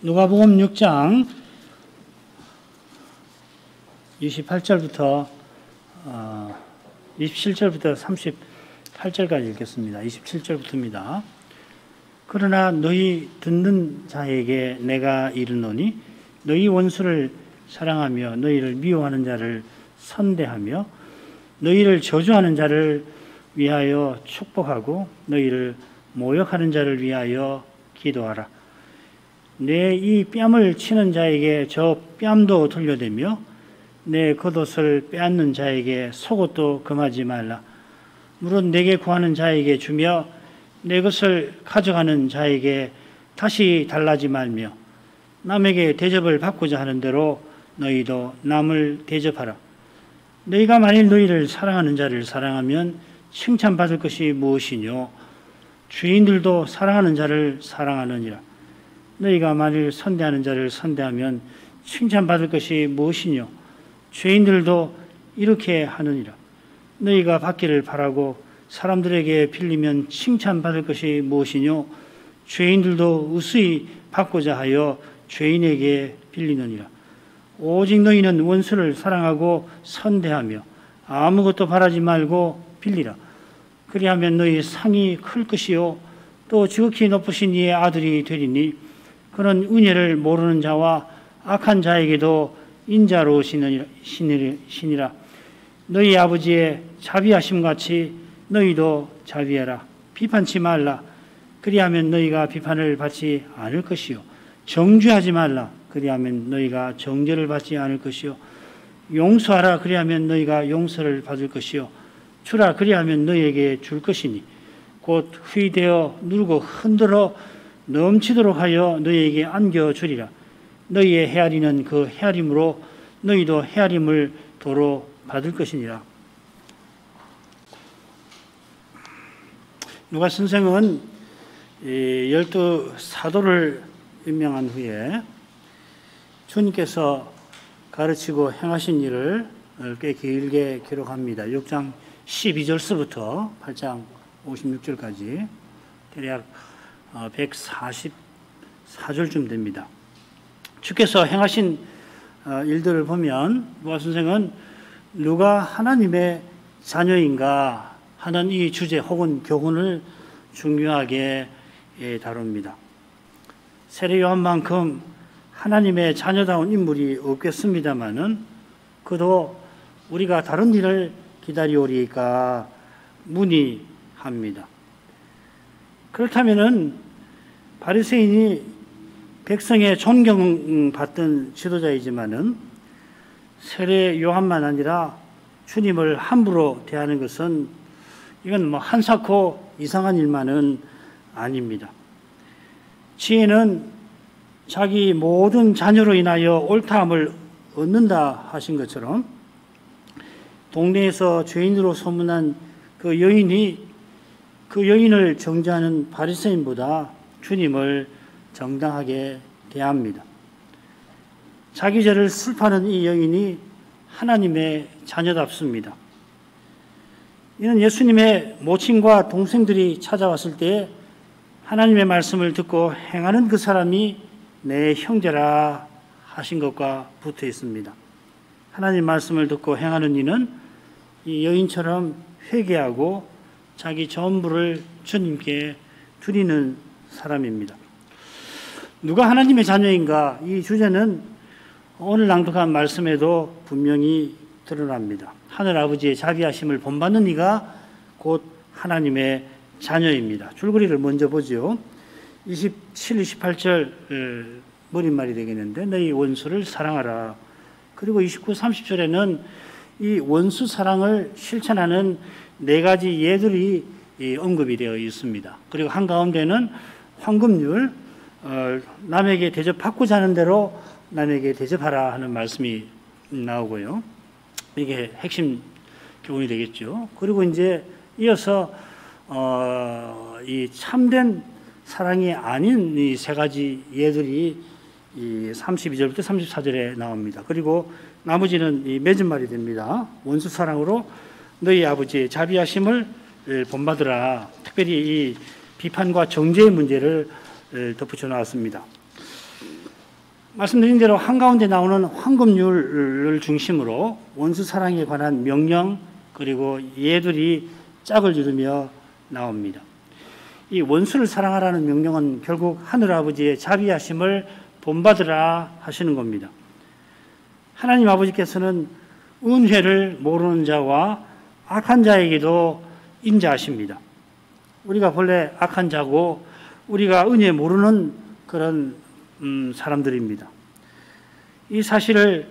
누가복음 6장 28절부터 27절부터 38절까지 읽겠습니다. 27절부터입니다. 그러나 너희 듣는 자에게 내가 이르노니 너희 원수를 사랑하며 너희를 미워하는 자를 선대하며 너희를 저주하는 자를 위하여 축복하고 너희를 모욕하는 자를 위하여 기도하라. 내 이 뺨을 치는 자에게 저 뺨도 돌려대며 내 겉옷을 빼앗는 자에게 속옷도 금하지 말라. 물론 내게 구하는 자에게 주며 내 것을 가져가는 자에게 다시 달라지 말며 남에게 대접을 받고자 하는 대로 너희도 남을 대접하라. 너희가 만일 너희를 사랑하는 자를 사랑하면 칭찬받을 것이 무엇이뇨? 죄인들도 사랑하는 자를 사랑하느니라. 너희가 만일 선대하는 자를 선대하면 칭찬받을 것이 무엇이뇨? 죄인들도 이렇게 하느니라. 너희가 받기를 바라고 사람들에게 빌리면 칭찬받을 것이 무엇이뇨? 죄인들도 우수히 받고자 하여 죄인에게 빌리느니라. 오직 너희는 원수를 사랑하고 선대하며 아무것도 바라지 말고 빌리라. 그리하면 너희 상이 클 것이요 또 지극히 높으신 이의 아들이 되리니 그는 은혜를 모르는 자와 악한 자에게도 인자로우시니라. 너희 아버지의 자비하심같이 너희도 자비해라. 비판치 말라. 그리하면 너희가 비판을 받지 않을 것이요 정죄하지 말라. 그리하면 너희가 정죄를 받지 않을 것이요 용서하라. 그리하면 너희가 용서를 받을 것이요 주라. 그리하면 너희에게 줄 것이니 곧 후이되어 누르고 흔들어 넘치도록 하여 너희에게 안겨주리라. 너희의 헤아리는 그 헤아림으로 너희도 헤아림을 도로 받을 것이니라. 누가 선생은 12 사도를 임명한 후에 주님께서 가르치고 행하신 일을 꽤 길게 기록합니다. 6장 12절서부터 8장 56절까지 대략 144절쯤 됩니다. 주께서 행하신 일들을 보면 누가 선생은 누가 하나님의 자녀인가 하는 이 주제 혹은 교훈을 중요하게 다룹니다. 세례 요한만큼 하나님의 자녀다운 인물이 없겠습니다마는 그도 우리가 다른 일을 기다리오리까 문의합니다. 그렇다면은 바리새인이 백성의 존경받던 지도자이지만은 세례 요한만 아니라 주님을 함부로 대하는 것은 이건 한사코 이상한 일만은 아닙니다. 지혜는 자기 모든 자녀로 인하여 옳다함을 얻는다 하신 것처럼 동네에서 죄인으로 소문난 그 여인을 정죄하는 바리새인보다 주님을 정당하게 대합니다. 자기 죄를 슬퍼하는 이 여인이 하나님의 자녀답습니다. 이는 예수님의 모친과 동생들이 찾아왔을 때 하나님의 말씀을 듣고 행하는 그 사람이 내 형제라 하신 것과 붙어 있습니다. 하나님 말씀을 듣고 행하는 이는 이 여인처럼 회개하고 자기 전부를 주님께 드리는 사람입니다. 누가 하나님의 자녀인가? 이 주제는 오늘 낭독한 말씀에도 분명히 드러납니다. 하늘 아버지의 자비하심을 본받는 이가 곧 하나님의 자녀입니다. 줄거리를 먼저 보죠. 27, 28절 머릿말이 되겠는데 너희 원수를 사랑하라. 그리고 29, 30절에는 이 원수 사랑을 실천하는 4가지 예들이 언급이 되어 있습니다. 그리고 한가운데는 황금률, 남에게 대접받고자 하는 대로 남에게 대접하라 하는 말씀이 나오고요. 이게 핵심 교훈이 되겠죠. 그리고 이제 이어서 이 참된 사랑이 아닌 이 3가지 예들이 이 32절부터 34절에 나옵니다. 그리고 나머지는 이 맺은 말이 됩니다. 원수 사랑으로 너희 아버지의 자비하심을 본받으라. 특별히 이 비판과 정죄의 문제를 덧붙여 나왔습니다. 말씀드린 대로 한가운데 나오는 황금률을 중심으로 원수 사랑에 관한 명령 그리고 예들이 짝을 이루며 나옵니다. 이 원수를 사랑하라는 명령은 결국 하늘아버지의 자비하심을 본받으라 하시는 겁니다. 하나님 아버지께서는 은혜를 모르는 자와 악한 자에게도 인자하십니다. 우리가 본래 악한 자고 우리가 은혜 모르는 그런 사람들입니다. 이 사실을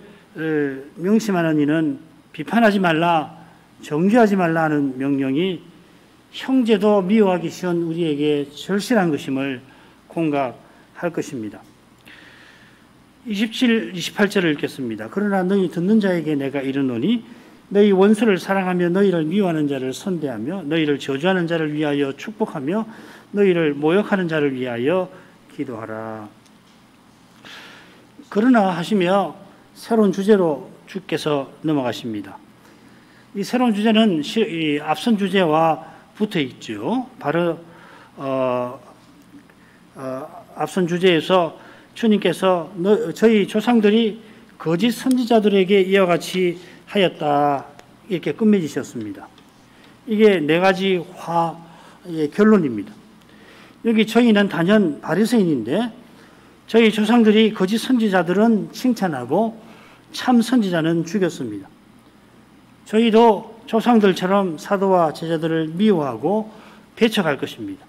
명심하는 이는 비판하지 말라, 정죄하지 말라 하는 명령이 형제도 미워하기 쉬운 우리에게 절실한 것임을 공각할 것입니다. 27, 28절을 읽겠습니다. 그러나 너희 듣는 자에게 내가 이르노니 너희 원수를 사랑하며 너희를 미워하는 자를 선대하며 너희를 저주하는 자를 위하여 축복하며 너희를 모욕하는 자를 위하여 기도하라. 그러나 하시며 새로운 주제로 주께서 넘어가십니다. 이 새로운 주제는 이 앞선 주제와 붙어 있죠. 바로 앞선 주제에서 주님께서 저희 조상들이 거짓 선지자들에게 이와 같이 하였다 이렇게 끝맺으셨습니다. 이게 네 가지 화의 결론입니다. 여기 저희는 단연 바리새인인데 저희 조상들이 거짓 선지자들은 칭찬하고 참 선지자는 죽였습니다. 저희도 조상들처럼 사도와 제자들을 미워하고 배척할 것입니다.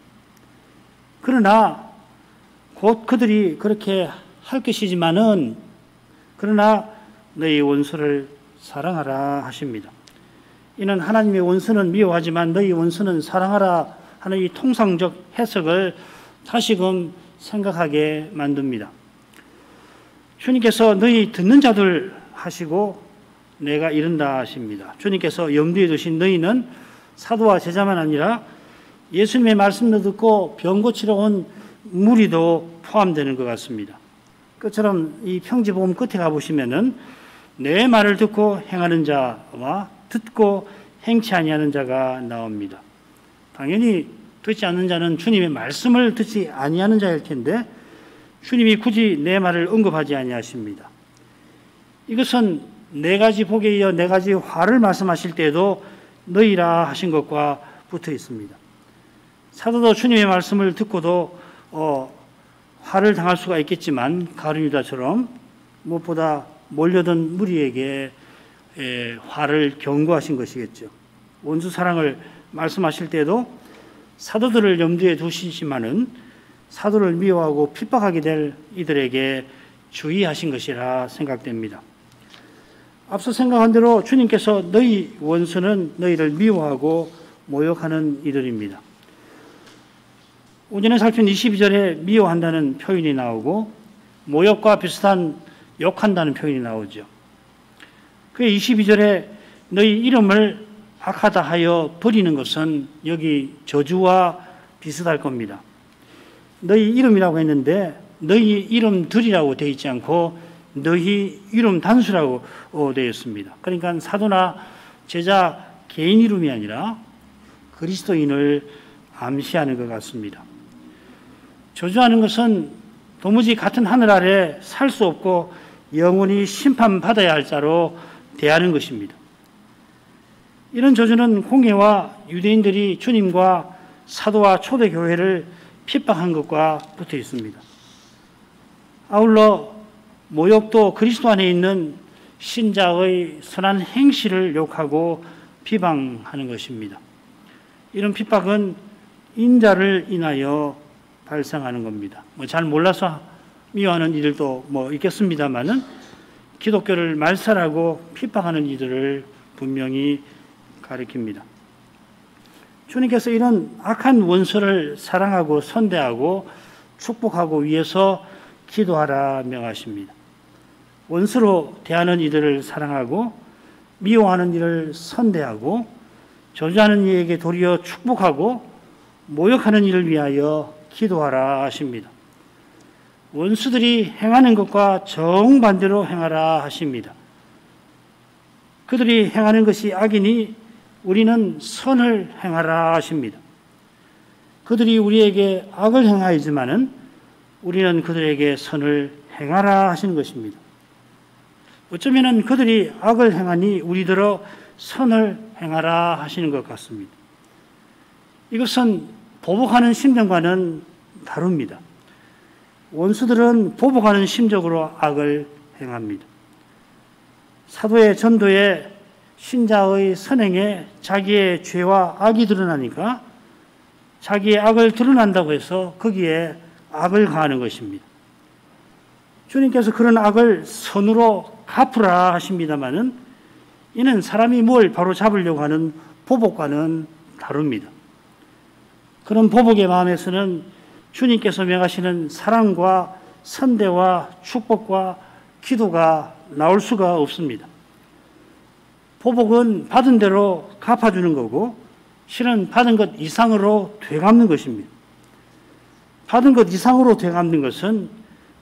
그러나 곧 그들이 그렇게 할 것이지만은 그러나 너희 원수를 사랑하라 하십니다. 이는 하나님의 원수는 미워하지만 너희 원수는 사랑하라 하는 이 통상적 해석을 다시금 생각하게 만듭니다. 주님께서 너희 듣는 자들 하시고 내가 이른다 하십니다. 주님께서 염두에 두신 너희는 사도와 제자만 아니라 예수님의 말씀도 듣고 병 고치러 온 무리도 포함되는 것 같습니다. 그처럼 이 평지복음 끝에 가보시면은 내 말을 듣고 행하는 자와 듣고 행치 아니하는 자가 나옵니다. 당연히 듣지 않는 자는 주님의 말씀을 듣지 아니하는 자일 텐데 주님이 굳이 내 말을 언급하지 아니하십니다. 이것은 네 가지 복에 이어 네 가지 화를 말씀하실 때에도 너희라 하신 것과 붙어 있습니다. 사도도 주님의 말씀을 듣고도 화를 당할 수가 있겠지만 가룟유다처럼 무엇보다 몰려든 무리에게 화를 경고하신 것이겠죠. 원수 사랑을 말씀하실 때도 사도들을 염두에 두시지만은 사도를 미워하고 핍박하게 될 이들에게 주의하신 것이라 생각됩니다. 앞서 생각한 대로 주님께서 너희 원수는 너희를 미워하고 모욕하는 이들입니다. 오전에 살핀 22절에 미워한다는 표현이 나오고 모욕과 비슷한 욕한다는 표현이 나오죠. 그 22절에 너희 이름을 악하다 하여 버리는 것은 여기 저주와 비슷할 겁니다. 너희 이름이라고 했는데 너희 이름들이라고 되어 있지 않고 너희 이름 단수라고 되어 있습니다. 그러니까 사도나 제자 개인 이름이 아니라 그리스도인을 암시하는 것 같습니다. 저주하는 것은 도무지 같은 하늘 아래 살 수 없고 영원히 심판받아야 할 자로 대하는 것입니다. 이런 저주는 공회와 유대인들이 주님과 사도와 초대교회를 핍박한 것과 붙어 있습니다. 아울러 모욕도 그리스도 안에 있는 신자의 선한 행실을 욕하고 비방하는 것입니다. 이런 핍박은 인자를 인하여 발생하는 겁니다. 잘 몰라서 미워하는 이들도 있겠습니다만은 기독교를 말살하고 핍박하는 이들을 분명히 가리킵니다. 주님께서 이런 악한 원수를 사랑하고 선대하고 축복하고 위해서 기도하라 명하십니다. 원수로 대하는 이들을 사랑하고 미워하는 이를 선대하고 저주하는 이에게 도리어 축복하고 모욕하는 이를 위하여 기도하라 하십니다. 원수들이 행하는 것과 정반대로 행하라 하십니다. 그들이 행하는 것이 악이니 우리는 선을 행하라 하십니다. 그들이 우리에게 악을 행하지만은 우리는 그들에게 선을 행하라 하시는 것입니다. 어쩌면 그들이 악을 행하니 우리들어 선을 행하라 하시는 것 같습니다. 이것은 보복하는 심정과는 다릅니다. 원수들은 보복하는 심정으로 악을 행합니다. 사도의 전도에 신자의 선행에 자기의 죄와 악이 드러나니까 자기의 악을 드러난다고 해서 거기에 악을 가하는 것입니다. 주님께서 그런 악을 선으로 갚으라 하십니다마는 이는 사람이 뭘 바로 잡으려고 하는 보복과는 다릅니다. 그런 보복의 마음에서는 주님께서 명하시는 사랑과 선대와 축복과 기도가 나올 수가 없습니다. 보복은 받은 대로 갚아주는 거고 실은 받은 것 이상으로 되갚는 것입니다. 받은 것 이상으로 되갚는 것은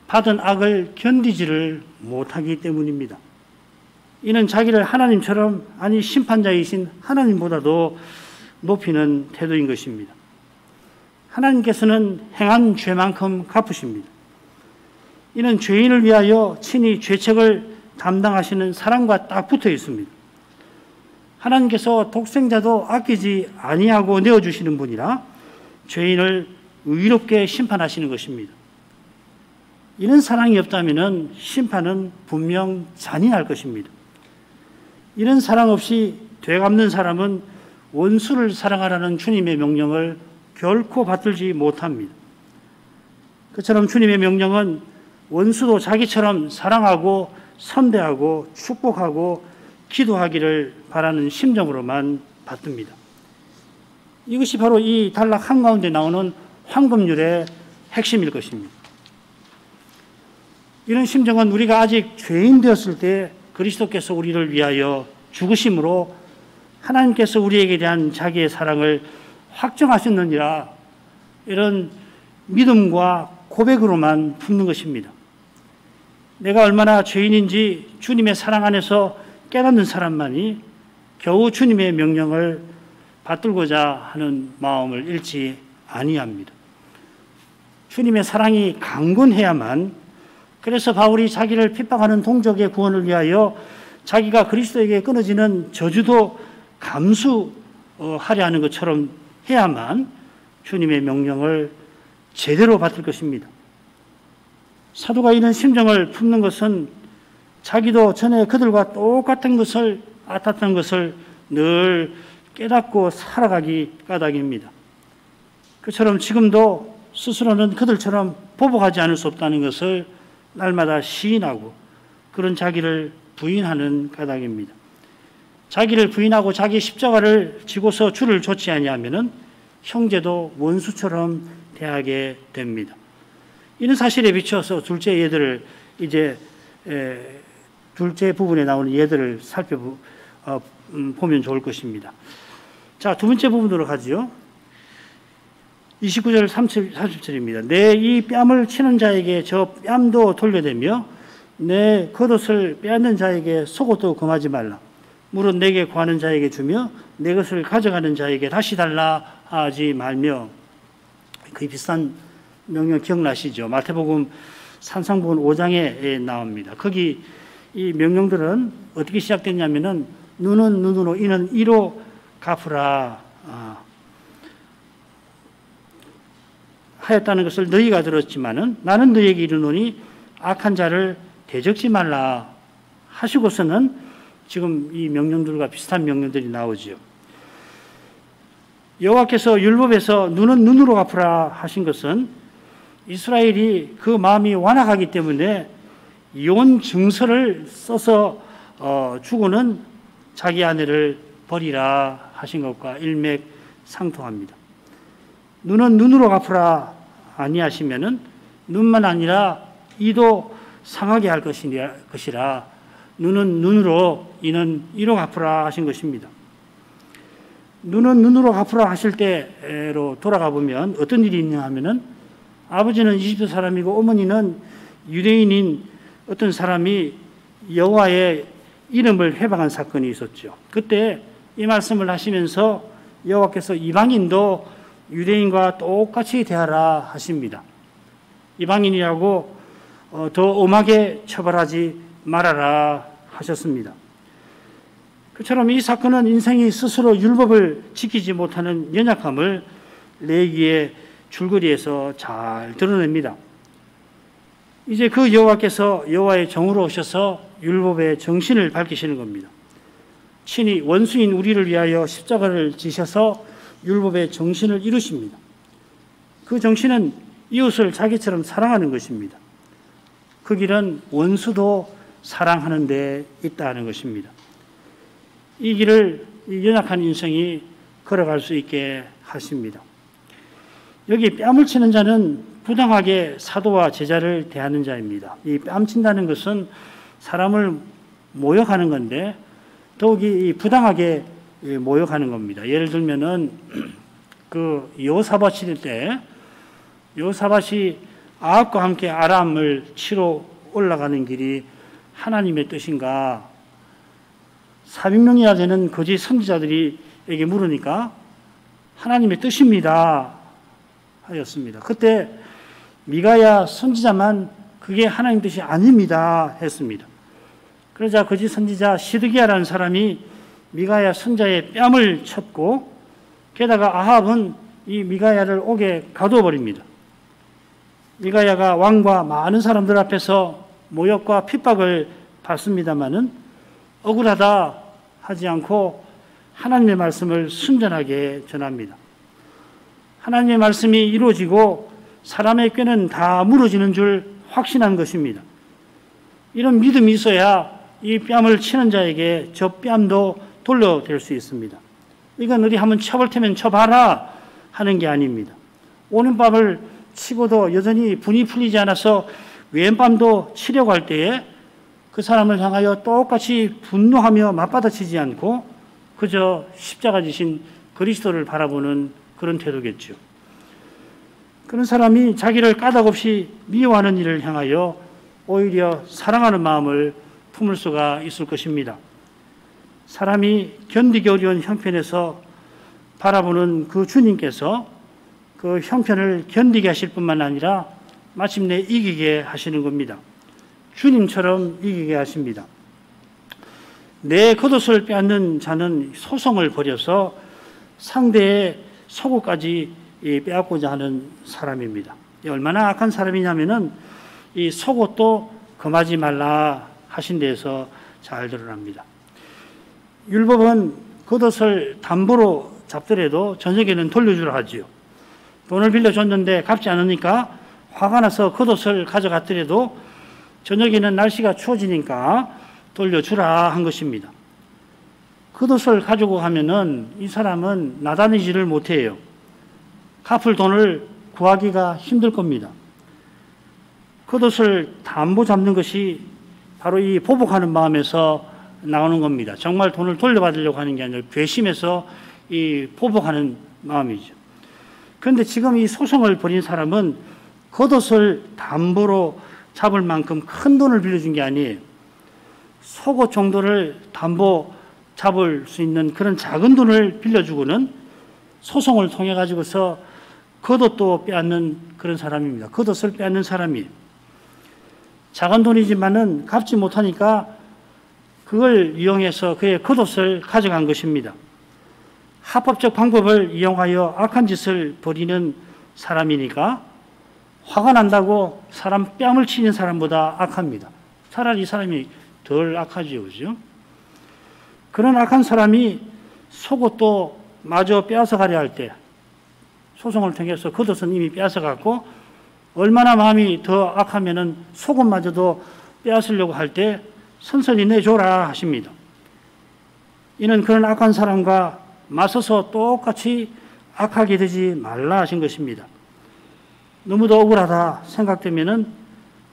받은 악을 견디지를 못하기 때문입니다. 이는 자기를 하나님처럼 아니 심판자이신 하나님보다도 높이는 태도인 것입니다. 하나님께서는 행한 죄만큼 갚으십니다. 이는 죄인을 위하여 친히 죄책을 담당하시는 사랑과 딱 붙어 있습니다. 하나님께서 독생자도 아끼지 아니하고 내어주시는 분이라 죄인을 의롭게 심판하시는 것입니다. 이런 사랑이 없다면 심판은 분명 잔인할 것입니다. 이런 사랑 없이 되갚는 사람은 원수를 사랑하라는 주님의 명령을 결코 받들지 못합니다. 그처럼 주님의 명령은 원수도 자기처럼 사랑하고 선대하고 축복하고 기도하기를 바라는 심정으로만 받듭니다. 이것이 바로 이 단락 한가운데 나오는 황금률의 핵심일 것입니다. 이런 심정은 우리가 아직 죄인 되었을 때 그리스도께서 우리를 위하여 죽으심으로 하나님께서 우리에게 대한 자기의 사랑을 확정하셨느니라 이런 믿음과 고백으로만 품는 것입니다. 내가 얼마나 죄인인지 주님의 사랑 안에서 깨닫는 사람만이 겨우 주님의 명령을 받들고자 하는 마음을 잃지 아니합니다. 주님의 사랑이 강건해야만 그래서 바울이 자기를 핍박하는 동족의 구원을 위하여 자기가 그리스도에게 끊어지는 저주도 감수하려 하는 것처럼 해야만 주님의 명령을 제대로 받을 것입니다. 사도가 이런 심정을 품는 것은 자기도 전에 그들과 똑같은 것을 앗았던 것을 늘 깨닫고 살아가기 까닭입니다. 그처럼 지금도 스스로는 그들처럼 보복하지 않을 수 없다는 것을 날마다 시인하고 그런 자기를 부인하는 까닭입니다. 자기를 부인하고 자기 십자가를 지고서 주를 좇지 아니하면은 형제도 원수처럼 대하게 됩니다. 이런 사실에 비춰서 둘째 예들을 이제 둘째 부분에 나오는 예들을 보면 좋을 것입니다. 자, 두 번째 부분으로 가지요. 29절 30절입니다. 내 이 뺨을 치는 자에게 저 뺨도 돌려대며 내 겉옷을 빼앗는 자에게 속옷도 금하지 말라. 물은 내게 구하는 자에게 주며 내 것을 가져가는 자에게 다시 달라 하지 말며. 그 비슷한 명령 기억나시죠? 마태복음 산상복음 5장에 나옵니다. 거기 이 명령들은 어떻게 시작됐냐면은 눈은 눈으로 이는 이로 갚으라 하였다는 것을 너희가 들었지만은 나는 너희에게 이르노니 악한 자를 대적지 말라 하시고서는 지금 이 명령들과 비슷한 명령들이 나오지요. 여호와께서 율법에서 눈은 눈으로 갚으라 하신 것은 이스라엘이 그 마음이 완악하기 때문에 이혼 증서를 써서 주고는 자기 아내를 버리라 하신 것과 일맥상통합니다. 눈은 눈으로 갚으라 아니하시면은 눈만 아니라 이도 상하게 할 것이라 눈은 눈으로 이는 이로 갚으라 하신 것입니다. 눈은 눈으로 갚으라 하실 때로 돌아가 보면 어떤 일이 있냐 하면은 아버지는 이집트 사람이고 어머니는 유대인인 어떤 사람이 여호와의 이름을 회방한 사건이 있었죠. 그때 이 말씀을 하시면서 여호와께서 이방인도 유대인과 똑같이 대하라 하십니다. 이방인이라고 더 엄하게 처벌하지 말아라 하셨습니다. 그처럼 이 사건은 인생이 스스로 율법을 지키지 못하는 연약함을 레위기의 줄거리에서 잘 드러냅니다. 이제 그 여호와께서 여호와의 종으로 오셔서 율법의 정신을 밝히시는 겁니다. 친히 원수인 우리를 위하여 십자가를 지셔서 율법의 정신을 이루십니다. 그 정신은 이웃을 자기처럼 사랑하는 것입니다. 그 길은 원수도 사랑하는 데 있다는 것입니다. 이 길을 연약한 인생이 걸어갈 수 있게 하십니다. 여기 뺨을 치는 자는 부당하게 사도와 제자를 대하는 자입니다. 이 뺨친다는 것은 사람을 모욕하는 건데 더욱이 부당하게 모욕하는 겁니다. 예를 들면은 그 여호사밧 치를 때 여호사밧이 아합과 함께 아람을 치러 올라가는 길이 하나님의 뜻인가 400명이나 되는 거짓 선지자들에게 물으니까 하나님의 뜻입니다 하였습니다. 그때 미가야 선지자만 그게 하나님 뜻이 아닙니다 했습니다. 그러자 거짓 선지자 시드기야라는 사람이 미가야 선자의 뺨을 쳤고 게다가 아합은 이 미가야를 옥에 가두어 버립니다. 미가야가 왕과 많은 사람들 앞에서 모욕과 핍박을 받습니다마는 억울하다 하지 않고 하나님의 말씀을 순전하게 전합니다. 하나님의 말씀이 이루어지고 사람의 꾀는 다 무너지는 줄 확신한 것입니다. 이런 믿음이 있어야 이 뺨을 치는 자에게 저 뺨도 돌려댈 수 있습니다. 이건 어디 한번 쳐볼 테면 쳐봐라 하는 게 아닙니다. 오는 뺨을 치고도 여전히 분이 풀리지 않아서 왼뺨도 치려고 할 때에 그 사람을 향하여 똑같이 분노하며 맞받아치지 않고 그저 십자가 지신 그리스도를 바라보는 그런 태도겠죠. 그런 사람이 자기를 까닭없이 미워하는 일을 향하여 오히려 사랑하는 마음을 품을 수가 있을 것입니다. 사람이 견디기 어려운 형편에서 바라보는 그 주님께서 그 형편을 견디게 하실 뿐만 아니라 마침내 이기게 하시는 겁니다. 주님처럼 이기게 하십니다. 내 겉옷을 빼앗는 자는 소송을 벌여서 상대의 속옷까지 빼앗고자 하는 사람입니다. 얼마나 악한 사람이냐면은 이 속옷도 금하지 말라 하신 데에서 잘 드러납니다. 율법은 겉옷을 담보로 잡더라도 저녁에는 돌려주라 하지요. 돈을 빌려줬는데 갚지 않으니까 화가 나서 겉옷을 가져갔더라도 저녁에는 날씨가 추워지니까 돌려주라 한 것입니다. 겉옷을 가지고 가면은 이 사람은 나다니지를 못해요. 갚을 돈을 구하기가 힘들 겁니다. 겉옷을 담보 잡는 것이 바로 이 보복하는 마음에서 나오는 겁니다. 정말 돈을 돌려받으려고 하는 게 아니라 괘씸해서 이 보복하는 마음이죠. 그런데 지금 이 소송을 벌인 사람은 겉옷을 담보로 잡을 만큼 큰 돈을 빌려준 게 아니에요. 속옷 정도를 담보 잡을 수 있는 그런 작은 돈을 빌려주고는 소송을 통해 가지고서 겉옷도 빼앗는 그런 사람입니다. 겉옷을 빼앗는 사람이에요. 작은 돈이지만은 갚지 못하니까 그걸 이용해서 그의 겉옷을 가져간 것입니다. 합법적 방법을 이용하여 악한 짓을 벌이는 사람이니까 화가 난다고 사람 뺨을 치는 사람보다 악합니다. 차라리 이 사람이 덜 악하죠, 그죠? 그런 악한 사람이 속옷도 마저 빼앗아 가려 할 때 소송을 통해서 겉옷은 이미 빼앗아 갔고 얼마나 마음이 더 악하면은 속옷마저도 빼앗으려고 할 때 선선히 내줘라 하십니다. 이는 그런 악한 사람과 맞서서 똑같이 악하게 되지 말라 하신 것입니다. 너무도 억울하다 생각되면은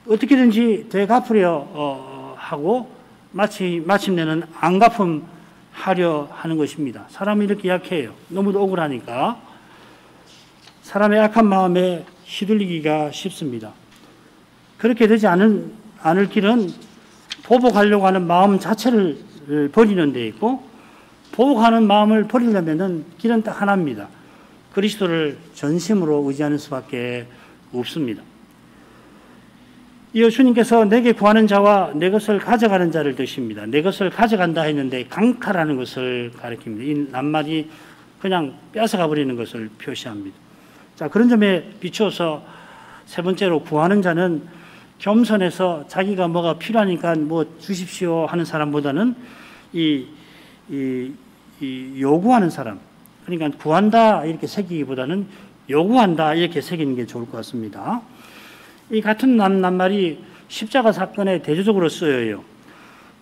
어떻게든지 되갚으려 하고 마침내는 안 갚음하려 하는 것입니다. 사람이 이렇게 약해요. 너무도 억울하니까 사람의 악한 마음에 휘둘리기가 쉽습니다. 그렇게 되지 않을 길은 보복하려고 하는 마음 자체를 버리는 데 있고 보복하는 마음을 버리려면은 길은 딱 하나입니다. 그리스도를 전심으로 의지하는 수밖에 없습니다. 이어 주님께서 내게 구하는 자와 내 것을 가져가는 자를 드십니다. 내 것을 가져간다 했는데 강탈하는 것을 가리킵니다. 이 낱말이 그냥 뺏어가 버리는 것을 표시합니다. 자, 그런 점에 비추어서 세 번째로 구하는 자는 겸손해서 자기가 뭐가 필요하니까 뭐 주십시오 하는 사람보다는 이 요구하는 사람, 그러니까 구한다 이렇게 새기기보다는 요구한다 이렇게 새기는 게 좋을 것 같습니다. 이 같은 낱말이 십자가 사건에 대조적으로 쓰여요.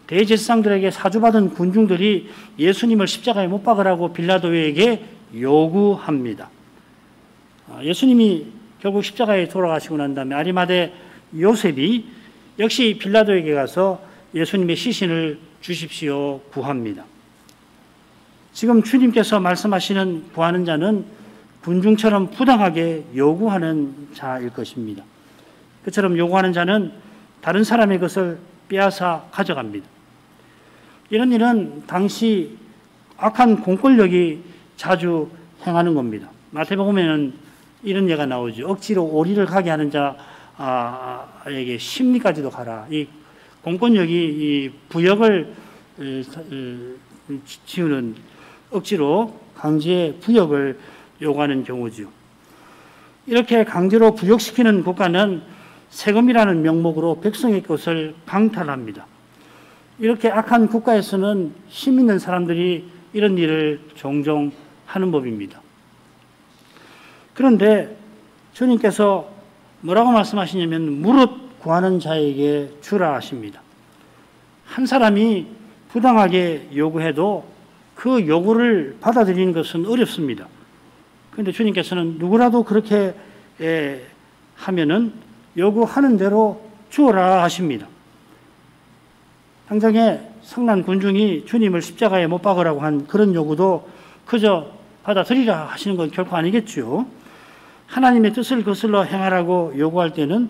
대제사장들에게 사주받은 군중들이 예수님을 십자가에 못 박으라고 빌라도에게 요구합니다. 예수님이 결국 십자가에 돌아가시고 난 다음에 아리마대 요셉이 역시 빌라도에게 가서 예수님의 시신을 주십시오 구합니다. 지금 주님께서 말씀하시는 구하는 자는 군중처럼 부당하게 요구하는 자일 것입니다. 그처럼 요구하는 자는 다른 사람의 것을 빼앗아 가져갑니다. 이런 일은 당시 악한 공권력이 자주 행하는 겁니다. 마태복음에는 이런 예가 나오죠. 억지로 오리를 가게 하는 자에게 심리까지도 가라. 이 공권력이 이 부역을 지우는 억지로 강제 부역을 요구하는 경우죠. 이렇게 강제로 부역시키는 국가는 세금이라는 명목으로 백성의 것을 강탈합니다. 이렇게 악한 국가에서는 힘 있는 사람들이 이런 일을 종종 하는 법입니다. 그런데 주님께서 뭐라고 말씀하시냐면 무릇 구하는 자에게 주라 하십니다. 한 사람이 부당하게 요구해도 그 요구를 받아들이는 것은 어렵습니다. 그런데 주님께서는 누구라도 그렇게 하면은 요구하는 대로 주어라 하십니다. 당장에 성난 군중이 주님을 십자가에 못 박으라고 한 그런 요구도 그저 받아들이라 하시는 건 결코 아니겠죠. 하나님의 뜻을 거슬러 행하라고 요구할 때는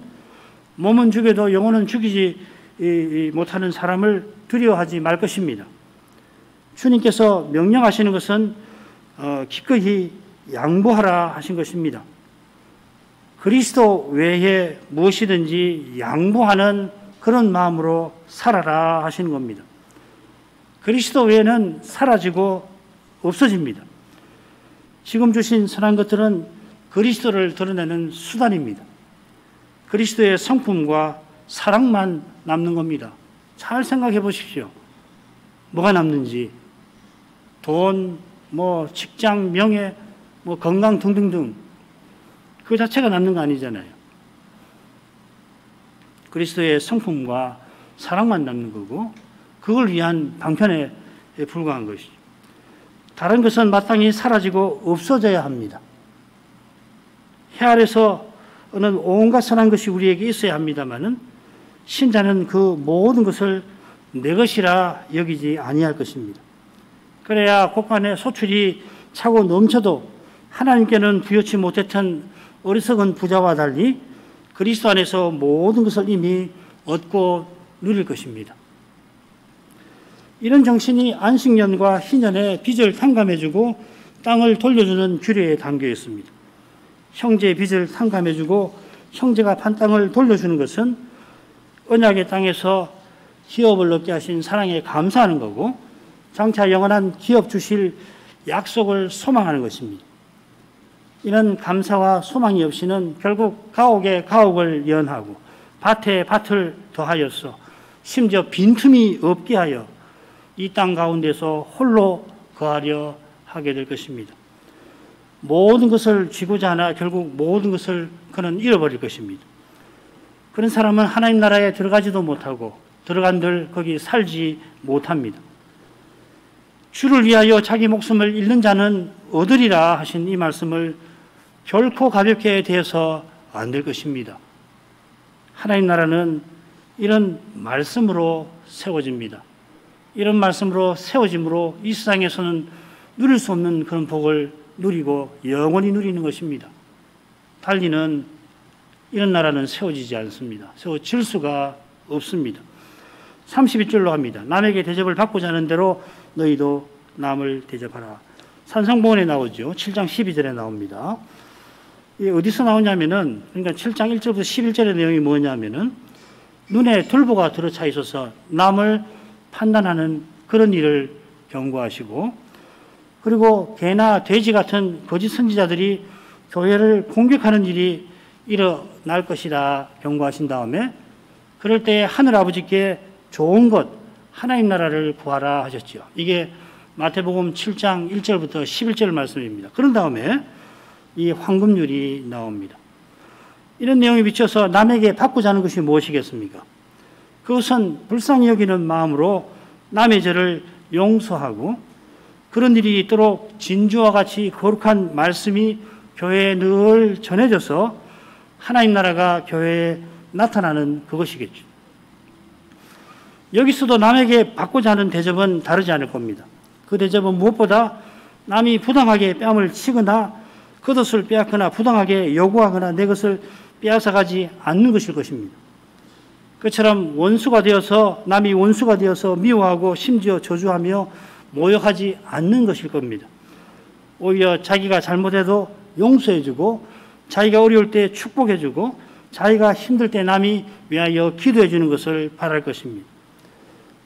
몸은 죽여도 영혼은 죽이지 못하는 사람을 두려워하지 말 것입니다. 주님께서 명령하시는 것은 기꺼이 양보하라 하신 것입니다. 그리스도 외에 무엇이든지 양보하는 그런 마음으로 살아라 하시는 겁니다. 그리스도 외에는 사라지고 없어집니다. 지금 주신 선한 것들은 그리스도를 드러내는 수단입니다. 그리스도의 성품과 사랑만 남는 겁니다. 잘 생각해 보십시오. 뭐가 남는지. 돈, 직장, 명예, 건강 등등등. 그 자체가 남는 거 아니잖아요. 그리스도의 성품과 사랑만 남는 거고 그걸 위한 방편에 불과한 것이죠. 다른 것은 마땅히 사라지고 없어져야 합니다. 해 아래서는 온갖 선한 것이 우리에게 있어야 합니다마는 신자는 그 모든 것을 내 것이라 여기지 아니할 것입니다. 그래야 곳간에 소출이 차고 넘쳐도 하나님께는 부여치 못했던 어리석은 부자와 달리 그리스도 안에서 모든 것을 이미 얻고 누릴 것입니다. 이런 정신이 안식년과 희년의 빚을 탕감해주고 땅을 돌려주는 규례에 담겨 있습니다. 형제의 빚을 탕감해주고 형제가 판 땅을 돌려주는 것은 언약의 땅에서 기업을 얻게 하신 사랑에 감사하는 거고 장차 영원한 기업 주실 약속을 소망하는 것입니다. 이런 감사와 소망이 없이는 결국 가옥에 가옥을 연하고 밭에 밭을 더하여서 심지어 빈틈이 없게 하여 이 땅 가운데서 홀로 거하려 하게 될 것입니다. 모든 것을 쥐고자 하나 결국 모든 것을 그는 잃어버릴 것입니다. 그런 사람은 하나님 나라에 들어가지도 못하고 들어간들 거기 살지 못합니다. 주를 위하여 자기 목숨을 잃는 자는 얻으리라 하신 이 말씀을 결코 가볍게 대해서 안 될 것입니다. 하나님 나라는 이런 말씀으로 세워집니다. 이런 말씀으로 세워짐으로 이 세상에서는 누릴 수 없는 그런 복을 누리고 영원히 누리는 것입니다. 달리는 이런 나라는 세워지지 않습니다. 세워질 수가 없습니다. 31절로 합니다. 남에게 대접을 받고자 하는 대로 너희도 남을 대접하라. 산성봉헌에 나오죠. 7장 12절에 나옵니다. 이게 어디서 나오냐면은, 그러니까 7장 1절부터 11절의 내용이 뭐냐면은, 눈에 들보가 들어차 있어서 남을 판단하는 그런 일을 경고하시고, 그리고 개나 돼지 같은 거짓 선지자들이 교회를 공격하는 일이 일어날 것이다 경고하신 다음에, 그럴 때 하늘아버지께 좋은 것 하나님 나라를 구하라 하셨지요. 이게 마태복음 7장 1절부터 11절 말씀입니다. 그런 다음에 이 황금률이 나옵니다. 이런 내용에 비춰서 남에게 받고자 하는 것이 무엇이겠습니까? 그것은 불쌍히 여기는 마음으로 남의 죄를 용서하고, 그런 일이 있도록 진주와 같이 거룩한 말씀이 교회에 늘 전해져서 하나님 나라가 교회에 나타나는 그것이겠죠. 여기서도 남에게 받고자 하는 대접은 다르지 않을 겁니다. 그 대접은 무엇보다 남이 부당하게 뺨을 치거나 겉옷을 빼앗거나 부당하게 요구하거나 내 것을 빼앗아가지 않는 것일 것입니다. 그처럼 원수가 되어서, 남이 원수가 되어서 미워하고 심지어 저주하며 모욕하지 않는 것일 겁니다. 오히려 자기가 잘못해도 용서해주고, 자기가 어려울 때 축복해주고, 자기가 힘들 때 남이 위하여 기도해주는 것을 바랄 것입니다.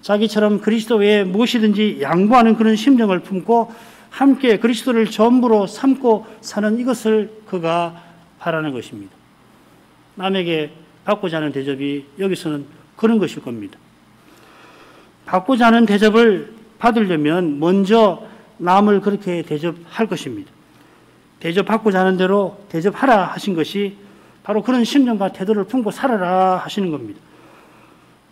자기처럼 그리스도 외에 무엇이든지 양보하는 그런 심정을 품고 함께 그리스도를 전부로 삼고 사는 이것을 그가 바라는 것입니다. 남에게 받고자 하는 대접이 여기서는 그런 것일 겁니다. 받고자 하는 대접을 받으려면 먼저 남을 그렇게 대접할 것입니다. 대접받고자 하는 대로 대접하라 하신 것이 바로 그런 심정과 태도를 품고 살아라 하시는 겁니다.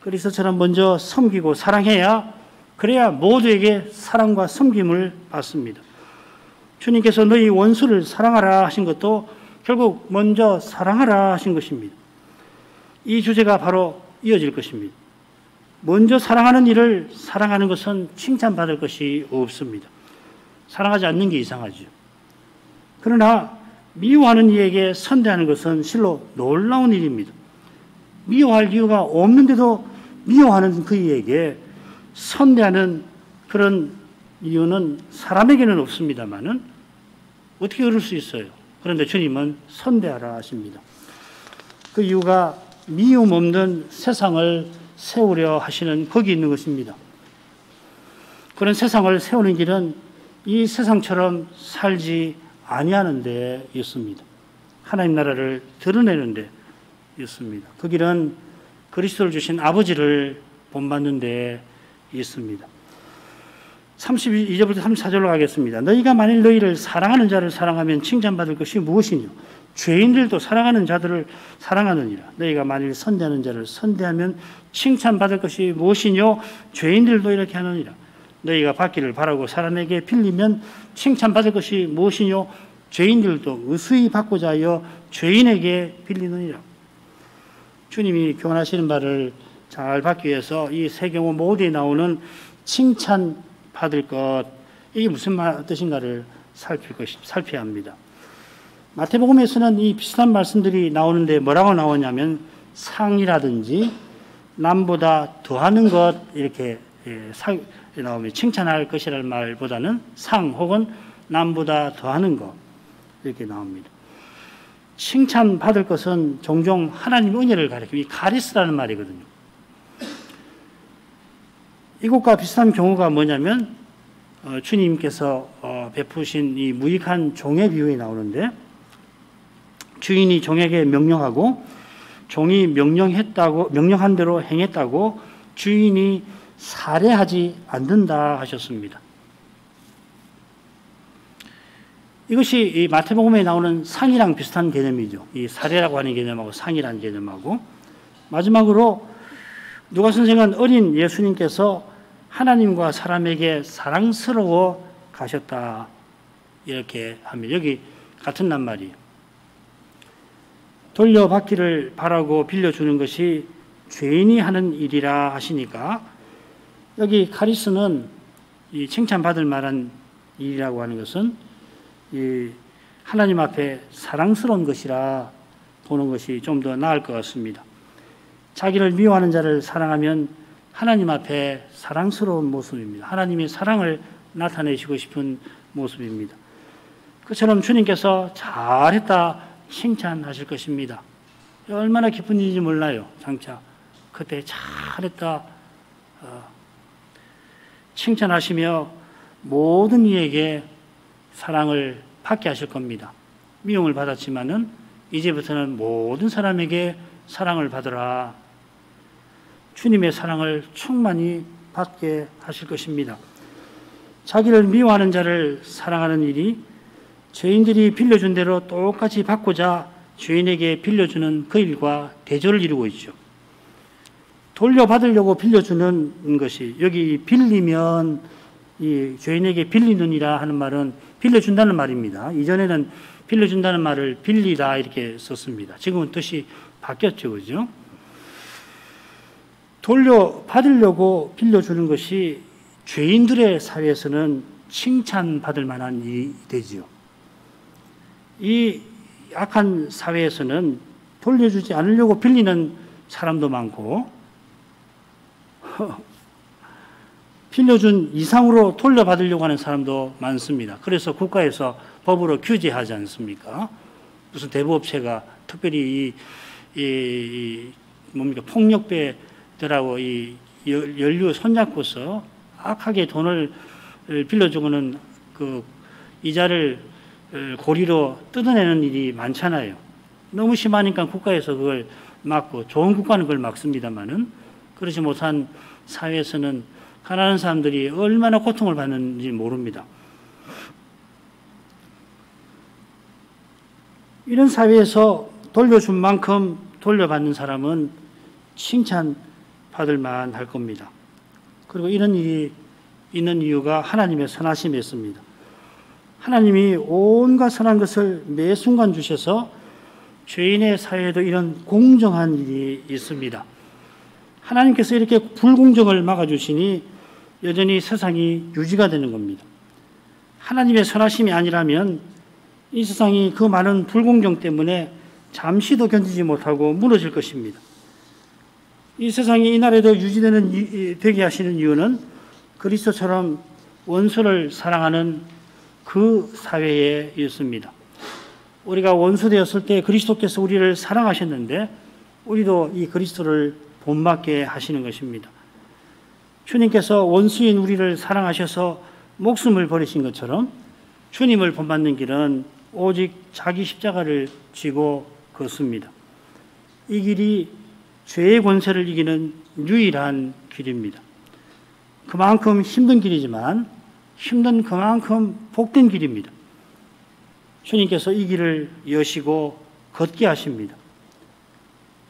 그리스도처럼 먼저 섬기고 사랑해야, 그래야 모두에게 사랑과 섬김을 받습니다. 주님께서 너희 원수를 사랑하라 하신 것도 결국 먼저 사랑하라 하신 것입니다. 이 주제가 바로 이어질 것입니다. 먼저 사랑하는 일을 사랑하는 것은 칭찬받을 것이 없습니다. 사랑하지 않는 게 이상하죠. 그러나 미워하는 이에게 선대하는 것은 실로 놀라운 일입니다. 미워할 이유가 없는데도 미워하는 그 이에게 선대하는 그런 이유는 사람에게는 없습니다만은 어떻게 그럴 수 있어요? 그런데 주님은 선대하라 하십니다. 그 이유가 미움 없는 세상을 세우려 하시는 거기 있는 것입니다. 그런 세상을 세우는 길은 이 세상처럼 살지 아니하는 데 있습니다. 하나님 나라를 드러내는 데 있습니다. 그 길은 그리스도를 주신 아버지를 본받는 데 있습니다. 32절부터 34절로 가겠습니다. 너희가 만일 너희를 사랑하는 자를 사랑하면 칭찬받을 것이 무엇이뇨? 죄인들도 사랑하는 자들을 사랑하느니라. 너희가 만일 선대하는 자를 선대하면 칭찬받을 것이 무엇이뇨? 죄인들도 이렇게 하느니라. 너희가 받기를 바라고 사람에게 빌리면 칭찬받을 것이 무엇이뇨? 죄인들도 의수히 받고자 하여 죄인에게 빌리느니라. 주님이 교훈하시는 바를 잘 받기 위해서 이 세 경우 모두에 나오는 칭찬받을 것, 이게 무슨 뜻인가를 살펴야 합니다. 마태복음에서는 이 비슷한 말씀들이 나오는데 뭐라고 나오냐면 상이라든지 남보다 더하는 것, 이렇게 나오면 칭찬할 것이라는 말보다는 상 혹은 남보다 더하는 것, 이렇게 나옵니다. 칭찬받을 것은 종종 하나님의 은혜를 가리킵니다. 이 카리스라는 말이거든요. 이것과 비슷한 경우가 뭐냐면 주님께서 베푸신 이 무익한 종의 비유에 나오는데, 주인이 종에게 명령하고 종이 명령한 대로 행했다고 주인이 살해하지 않는다 하셨습니다. 이것이 이 마태복음에 나오는 상이랑 비슷한 개념이죠. 이 살해라고 하는 개념하고 상이라는 개념하고. 마지막으로 누가 선생은 어린 예수님께서 하나님과 사람에게 사랑스러워 가셨다, 이렇게 합니다. 여기 같은 낱말이에요. 돌려받기를 바라고 빌려주는 것이 죄인이 하는 일이라 하시니까, 여기 카리스는 이 칭찬받을 만한 일이라고 하는 것은 이 하나님 앞에 사랑스러운 것이라 보는 것이 좀 더 나을 것 같습니다. 자기를 미워하는 자를 사랑하면 하나님 앞에 사랑스러운 모습입니다. 하나님의 사랑을 나타내시고 싶은 모습입니다. 그처럼 주님께서 잘했다 칭찬하실 것입니다. 얼마나 기쁜 일인지 몰라요. 장차 그때 잘했다 칭찬하시며 모든 이에게 사랑을 받게 하실 겁니다. 미움을 받았지만은 이제부터는 모든 사람에게 사랑을 받으라. 주님의 사랑을 충만히 받게 하실 것입니다. 자기를 미워하는 자를 사랑하는 일이 죄인들이 빌려준 대로 똑같이 받고자 죄인에게 빌려주는 그 일과 대조를 이루고 있죠. 돌려받으려고 빌려주는 것이, 여기 빌리면 이 죄인에게 빌리느니라 하는 말은 빌려준다는 말입니다. 이전에는 빌려준다는 말을 빌리다 이렇게 썼습니다. 지금은 뜻이 바뀌었죠. 그죠? 돌려받으려고 빌려주는 것이 죄인들의 사회에서는 칭찬받을 만한 일이 되지요. 이 악한 사회에서는 돌려주지 않으려고 빌리는 사람도 많고 빌려준 이상으로 돌려받으려고 하는 사람도 많습니다. 그래서 국가에서 법으로 규제하지 않습니까? 무슨 대부업체가 특별히 폭력배들하고 이 연루 손잡고서 악하게 돈을 빌려주고는 그 이자를 고리로 뜯어내는 일이 많잖아요. 너무 심하니까 국가에서 그걸 막고, 좋은 국가는 그걸 막습니다만은 그렇지 못한 사회에서는 가난한 사람들이 얼마나 고통을 받는지 모릅니다. 이런 사회에서 돌려준 만큼 돌려받는 사람은 칭찬받을 만할 겁니다. 그리고 이런 일이 있는 이유가 하나님의 선하심에 있습니다. 하나님이 온갖 선한 것을 매 순간 주셔서 죄인의 사회에도 이런 공정한 일이 있습니다. 하나님께서 이렇게 불공정을 막아주시니 여전히 세상이 유지가 되는 겁니다. 하나님의 선하심이 아니라면 이 세상이 그 많은 불공정 때문에 잠시도 견디지 못하고 무너질 것입니다. 이 세상이 이날에도 되게 하시는 이유는 그리스도처럼 원수를 사랑하는 그 사회에 있습니다. 우리가 원수되었을 때 그리스도께서 우리를 사랑하셨는데 우리도 이 그리스도를 본받게 하시는 것입니다. 주님께서 원수인 우리를 사랑하셔서 목숨을 버리신 것처럼 주님을 본받는 길은 오직 자기 십자가를 지고 걷습니다. 이 길이 죄의 권세를 이기는 유일한 길입니다. 그만큼 힘든 길이지만 힘든 그만큼 복된 길입니다. 주님께서 이 길을 여시고 걷게 하십니다.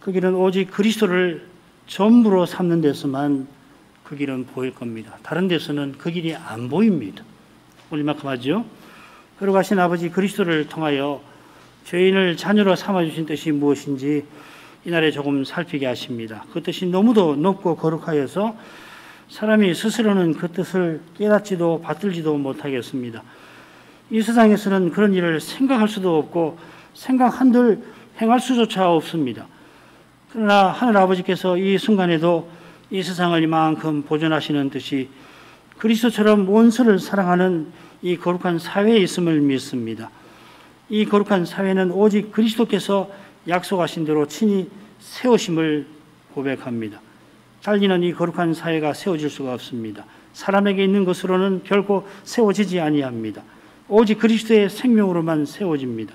그 길은 오직 그리스도를 전부로 삼는 데서만 그 길은 보일 겁니다. 다른 데서는 그 길이 안 보입니다. 얼마큼 하죠? 걸어가신 아버지 그리스도를 통하여 죄인을 자녀로 삼아주신 뜻이 무엇인지 이날에 조금 살피게 하십니다. 그 뜻이 너무도 높고 거룩하여서 사람이 스스로는 그 뜻을 깨닫지도 받들지도 못하겠습니다. 이 세상에서는 그런 일을 생각할 수도 없고 생각 한들 행할 수조차 없습니다. 그러나 하늘 아버지께서 이 순간에도 이 세상을 이만큼 보존하시는 듯이 그리스도처럼 원수를 사랑하는 이 거룩한 사회에 있음을 믿습니다. 이 거룩한 사회는 오직 그리스도께서 약속하신 대로 친히 세우심을 고백합니다. 달리는 이 거룩한 사회가 세워질 수가 없습니다. 사람에게 있는 것으로는 결코 세워지지 아니합니다. 오직 그리스도의 생명으로만 세워집니다.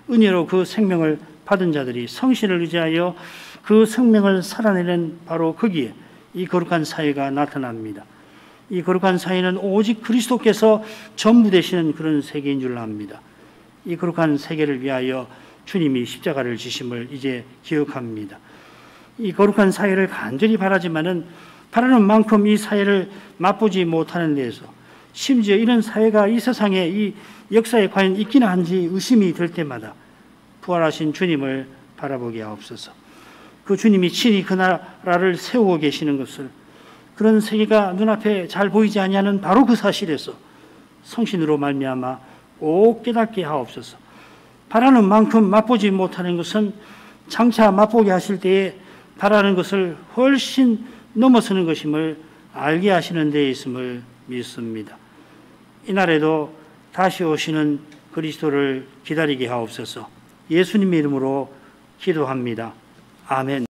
은혜로 그 생명을 받은 자들이 성신을 의지하여 그 생명을 살아내는 바로 거기에 이 거룩한 사회가 나타납니다. 이 거룩한 사회는 오직 그리스도께서 전부 되시는 그런 세계인 줄 압니다. 이 거룩한 세계를 위하여 주님이 십자가를 지심을 이제 기억합니다. 이 거룩한 사회를 간절히 바라지만은 바라는 만큼 이 사회를 맛보지 못하는 데에서 심지어 이런 사회가 이 세상에 이 역사에 과연 있기나 한지 의심이 들 때마다 부활하신 주님을 바라보게 하옵소서. 그 주님이 친히 그 나라를 세우고 계시는 것을, 그런 세계가 눈앞에 잘 보이지 아니하는 바로 그 사실에서 성신으로 말미암아 꼭 깨닫게 하옵소서. 바라는 만큼 맛보지 못하는 것은 장차 맛보게 하실 때에 바라는 것을 훨씬 넘어서는 것임을 알게 하시는 데에 있음을 믿습니다. 이날에도 다시 오시는 그리스도를 기다리게 하옵소서. 예수님의 이름으로 기도합니다. 아멘.